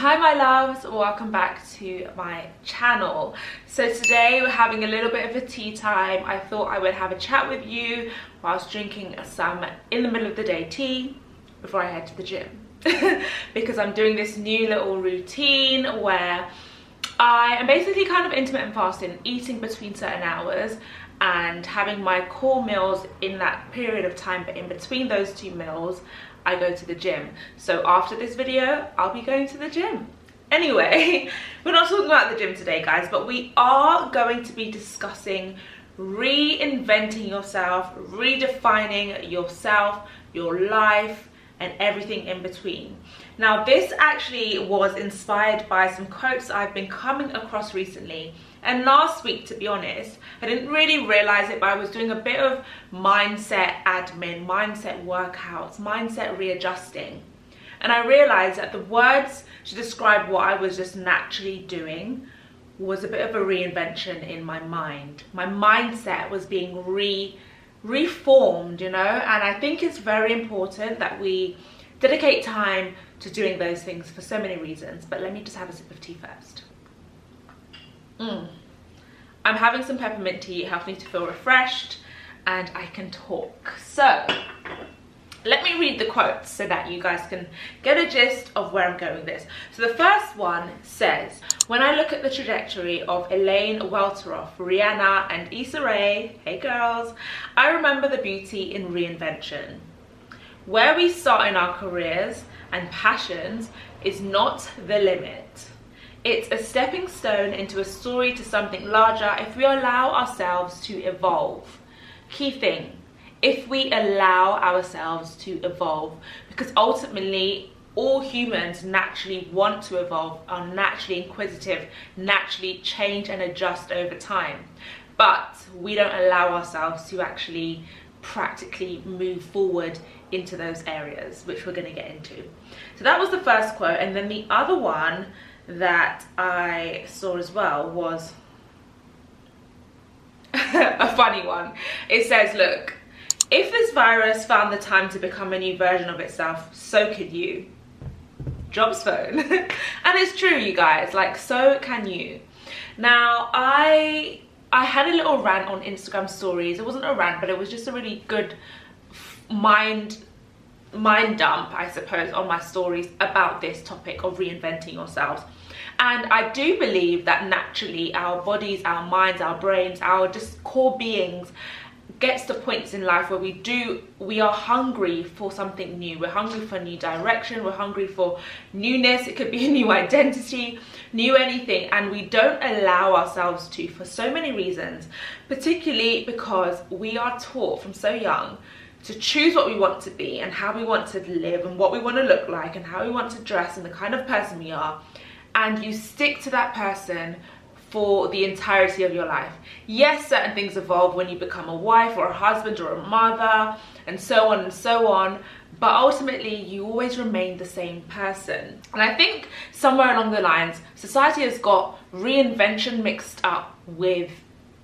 Hi my loves, welcome back to my channel. So today we're having a little bit of a tea time. I thought I would have a chat with you whilst drinking some in the middle of the day tea before I head to the gym. Because I'm doing this new little routine where I am basically kind of intermittent fasting, eating between certain hours and having my core meals in that period of time, but in between those two meals I go to the gym. So after this video I'll be going to the gym. Anyway, we're not talking about the gym today guys, but we are going to be discussing reinventing yourself, redefining yourself, your life and everything in between. Now this actually was inspired by some quotes I've been coming across recently, and last week, to be honest, I didn't really realize it, but I was doing a bit of mindset admin, mindset workouts, mindset readjusting, and I realized that the words to describe what I was just naturally doing was a bit of a reinvention in my mind. My mindset was being reformed, you know, and I think it's very important that we dedicate time to doing those things for so many reasons. But let me just have a sip of tea first. I'm having some peppermint tea. It helps me to feel refreshed and I can talk. So let me read the quotes so that you guys can get a gist of where I'm going with this. So the first one says, when I look at the trajectory of Elaine Welteroth, Rihanna and Issa Rae, hey girls, I remember the beauty in reinvention. Where we start in our careers and passions is not the limit. It's a stepping stone into a story to something larger if we allow ourselves to evolve. Key thing, if we allow ourselves to evolve, because ultimately all humans naturally want to evolve, are naturally inquisitive, naturally change and adjust over time. But we don't allow ourselves to actually practically move forward into those areas, which we're going to get into. So that was the first quote, and then the other one that I saw as well was a funny one. It says, look, if this virus found the time to become a new version of itself, so could you. Jobs phone. And it's true, you guys, like, so can you. Now I had a little rant on Instagram stories. It wasn't a rant, but it was just a really good mind dump, I suppose, on my stories about this topic of reinventing yourselves. And I do believe that naturally our bodies, our minds, our brains, our just core beings gets to points in life where we are hungry for something new. We're hungry for a new direction, we're hungry for newness. It could be a new identity, new anything, and we don't allow ourselves to, for so many reasons, particularly because we are taught from so young to choose what we want to be and how we want to live and what we want to look like and how we want to dress and the kind of person we are, and you stick to that person for the entirety of your life. Yes, certain things evolve when you become a wife or a husband or a mother and so on, but ultimately you always remain the same person. And I think somewhere along the lines society has got reinvention mixed up with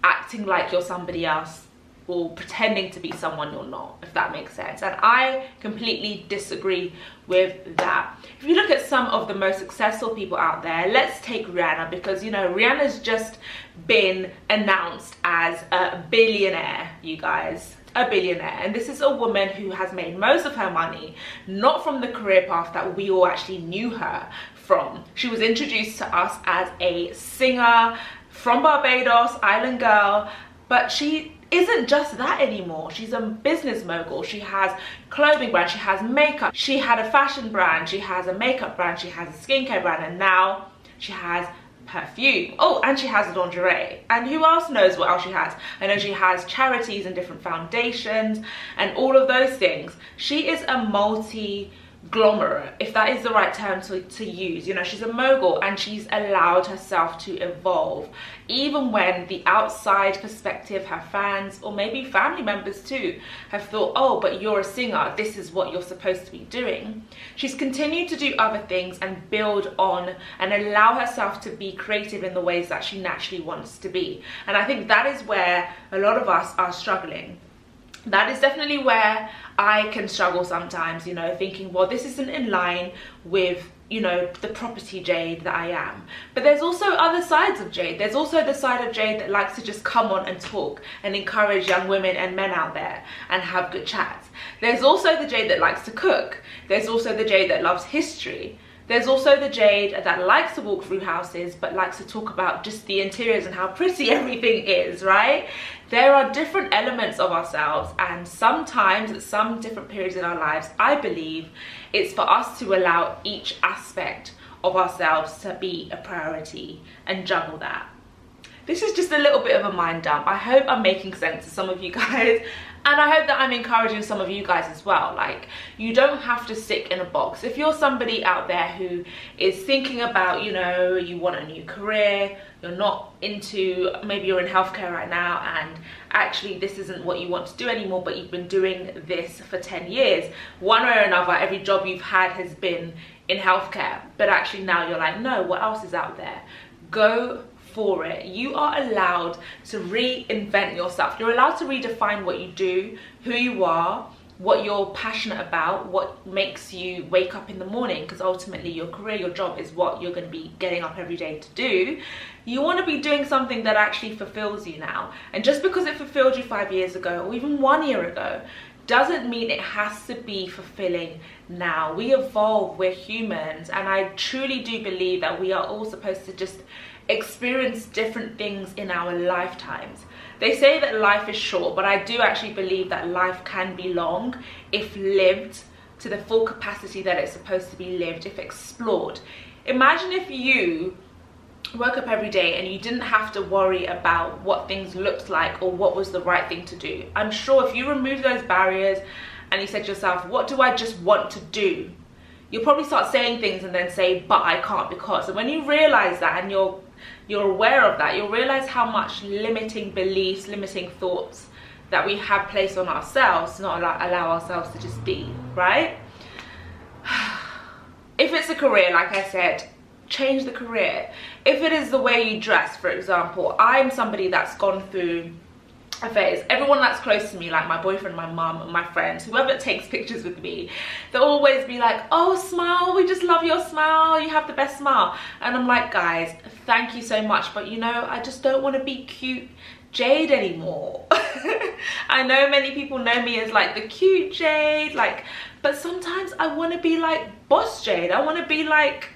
acting like you're somebody else or pretending to be someone you're not, if that makes sense. And I completely disagree with that. If you look at some of the most successful people out there, let's take Rihanna, because you know Rihanna's just been announced as a billionaire, you guys. A billionaire. And this is a woman who has made most of her money not from the career path that we all actually knew her from. She was introduced to us as a singer from Barbados, island girl, but she isn't just that anymore. She's a business mogul. She has clothing brand, she has makeup, she had a fashion brand, she has a makeup brand, she has a skincare brand, and now she has perfume. Oh, and she has lingerie. And who else knows what else she has? I know she has charities and different foundations and all of those things. She is a multi-glomerate, if that is the right term to use. You know, she's a mogul and she's allowed herself to evolve, even when the outside perspective, her fans or maybe family members too have thought, oh, but you're a singer, this is what you're supposed to be doing. She's continued to do other things and build on and allow herself to be creative in the ways that she naturally wants to be. And I think that is where a lot of us are struggling. That is definitely where I can struggle sometimes, you know, thinking, well, this isn't in line with, you know, the property Jade that I am. But there's also other sides of Jade. There's also the side of Jade that likes to just come on and talk and encourage young women and men out there and have good chats. There's also the Jade that likes to cook. There's also the Jade that loves history. There's also the Jade that likes to walk through houses but likes to talk about just the interiors and how pretty everything is, right? There are different elements of ourselves, and sometimes at some different periods in our lives, I believe it's for us to allow each aspect of ourselves to be a priority and juggle that. This is just a little bit of a mind dump. I hope I'm making sense to some of you guys, and I hope that I'm encouraging some of you guys as well. Like, you don't have to stick in a box. If you're somebody out there who is thinking about, you know, you want a new career, you're not into, maybe you're in healthcare right now and actually this isn't what you want to do anymore, but you've been doing this for 10 years. One way or another, every job you've had has been in healthcare, but actually now you're like, no, what else is out there? Go for it. You are allowed to reinvent yourself. You're allowed to redefine what you do, who you are, what you're passionate about, what makes you wake up in the morning, because ultimately your career, your job is what you're going to be getting up every day to do. You want to be doing something that actually fulfills you now. And just because it fulfilled you 5 years ago or even 1 year ago doesn't mean it has to be fulfilling now. We evolve, we're humans, and I truly do believe that we are all supposed to just experience different things in our lifetimes. They say that life is short, but I do actually believe that life can be long if lived to the full capacity that it's supposed to be lived, if explored. Imagine if you woke up every day and you didn't have to worry about what things looked like or what was the right thing to do. I'm sure if you remove those barriers and you said to yourself, what do I just want to do? You'll probably start saying things and then say, but I can't because. And when you realize that and you're aware of that, you'll realize how much limiting beliefs, limiting thoughts that we have placed on ourselves to not allow ourselves to just be, right? If it's a career, like I said, change the career. If it is the way you dress, for example, I'm somebody that's gone through a phase. Everyone that's close to me, like my boyfriend, my mum, my friends, whoever takes pictures with me, they'll always be like, oh, smile, we just love your smile, you have the best smile. And I'm like, guys, thank you so much, but you know, I just don't want to be cute Jade anymore. I know many people know me as like the cute Jade, like, but sometimes I want to be like boss Jade. I want to be like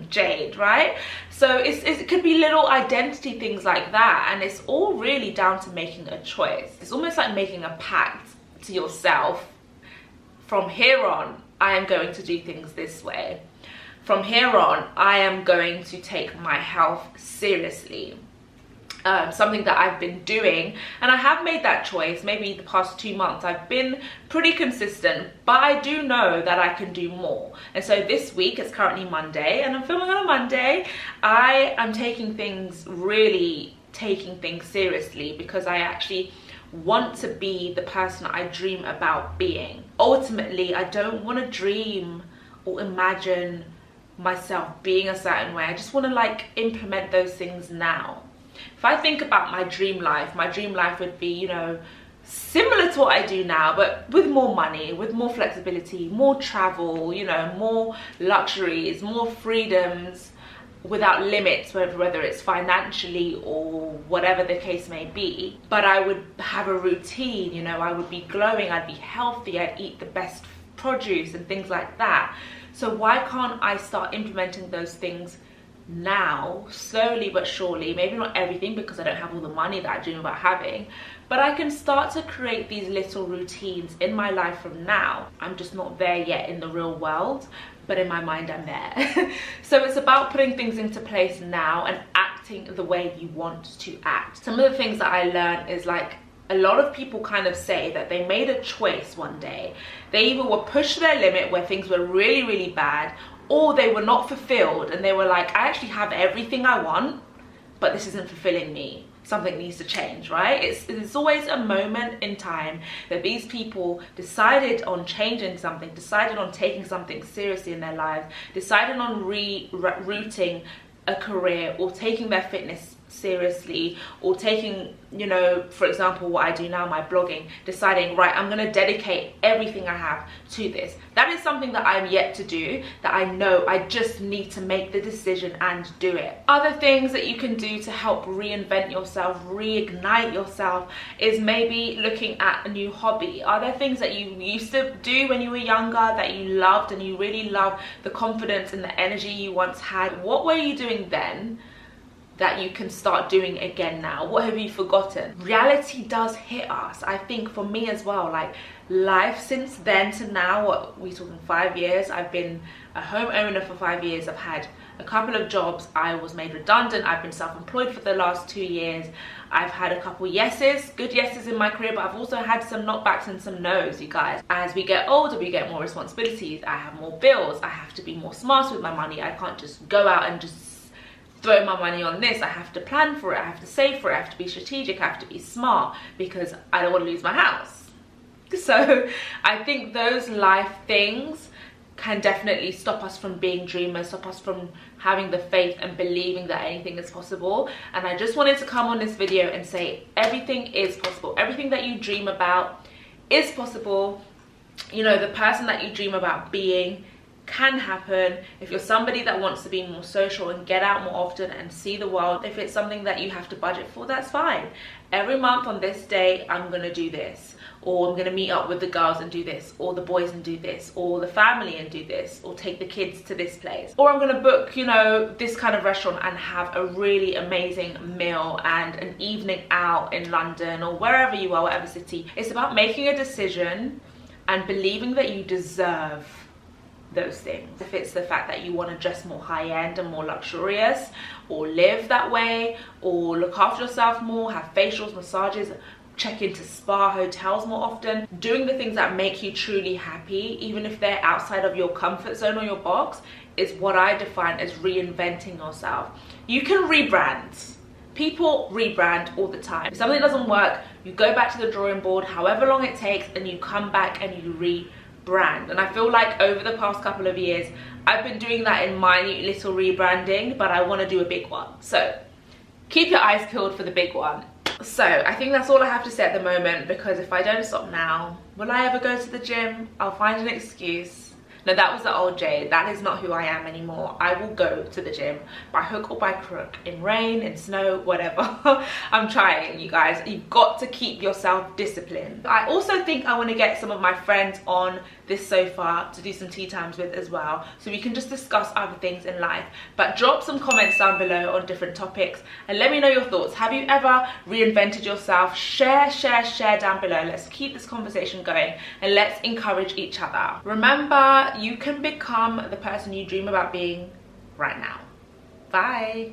Jade, right? So it could be little identity things like that, and it's all really down to making a choice. It's almost like making a pact to yourself. From here on, I am going to do things this way. From here on, I am going to take my health seriously. Something that I've been doing, and I have made that choice. Maybe the past 2 months I've been pretty consistent, but I do know that I can do more. And so this week, it's currently Monday and I'm filming on a Monday, I am taking things seriously because I actually want to be the person I dream about being. Ultimately, I don't want to dream or imagine myself being a certain way. I just want to like implement those things now. If I think about my dream life would be, you know, similar to what I do now, but with more money, with more flexibility, more travel, you know, more luxuries, more freedoms, without limits, whether it's financially or whatever the case may be. But I would have a routine, you know, I would be glowing, I'd be healthy, I'd eat the best produce and things like that. So why can't I start implementing those things now, slowly but surely? Maybe not everything because I don't have all the money that I dream about having, but I can start to create these little routines in my life from now. I'm just not there yet in the real world, but in my mind I'm there. So it's about putting things into place now and acting the way you want to act. Some of the things that I learned is like, a lot of people kind of say that they made a choice one day. They either were pushed to their limit where things were really, really bad, or they were not fulfilled and they were like, I actually have everything I want, but this isn't fulfilling me. Something needs to change, right? It's always a moment in time that these people decided on changing something, decided on taking something seriously in their lives, decided on rerouting a career or taking their fitness seriously, or taking, you know, for example, what I do now, my blogging, deciding, right, I'm going to dedicate everything I have to this. That is something that I'm yet to do, that I know I just need to make the decision and do it. Other things that you can do to help reinvent yourself, reignite yourself, is maybe looking at a new hobby. Are there things that you used to do when you were younger that you loved and you really love the confidence and the energy you once had? What were you doing then that you can start doing again now? What have you forgotten? Reality does hit us. I think for me as well, like life since then to now, what we talking 5 years? I've been a homeowner for 5 years. I've had a couple of jobs. I was made redundant. I've been self-employed for the last 2 years. I've had a couple yeses, good yeses in my career, but I've also had some knockbacks and some no's, you guys. As we get older, we get more responsibilities. I have more bills. I have to be more smart with my money. I can't just go out and just throw my money on this. I have to plan for it. I have to save for it. I have to be strategic. I have to be smart because I don't want to lose my house. So I think those life things can definitely stop us from being dreamers, stop us from having the faith and believing that anything is possible. And I just wanted to come on this video and say everything is possible. Everything that you dream about is possible. You know, the person that you dream about being can happen. If you're somebody that wants to be more social and get out more often and see the world, if it's something that you have to budget for, that's fine. Every month on this day, I'm gonna do this, or I'm gonna meet up with the girls and do this, or the boys and do this, or the family and do this, or take the kids to this place, or I'm gonna book, you know, this kind of restaurant and have a really amazing meal and an evening out in London or wherever you are, whatever city. It's about making a decision and believing that you deserve those things. If it's the fact that you want to dress more high-end and more luxurious, or live that way, or look after yourself more, have facials, massages, check into spa hotels more often, doing the things that make you truly happy, even if they're outside of your comfort zone or your box, is what I define as reinventing yourself. You can rebrand. People rebrand all the time. If something doesn't work, you go back to the drawing board, however long it takes, and you come back and you rebrand. And I feel like over the past couple of years, I've been doing that in minute little rebranding, but I want to do a big one. So keep your eyes peeled for the big one. So I think that's all I have to say at the moment, because if I don't stop now, will I ever go to the gym? I'll find an excuse. No, that was the old Jade. That is not who I am anymore. I will go to the gym by hook or by crook, in rain, in snow, whatever. I'm trying, you guys. You've got to keep yourself disciplined. I also think I want to get some of my friends on this sofa to do some tea times with as well, so we can just discuss other things in life. But drop some comments down below on different topics and let me know your thoughts. Have you ever reinvented yourself? Share down below. Let's keep this conversation going and let's encourage each other. Remember, you can become the person you dream about being right now. Bye.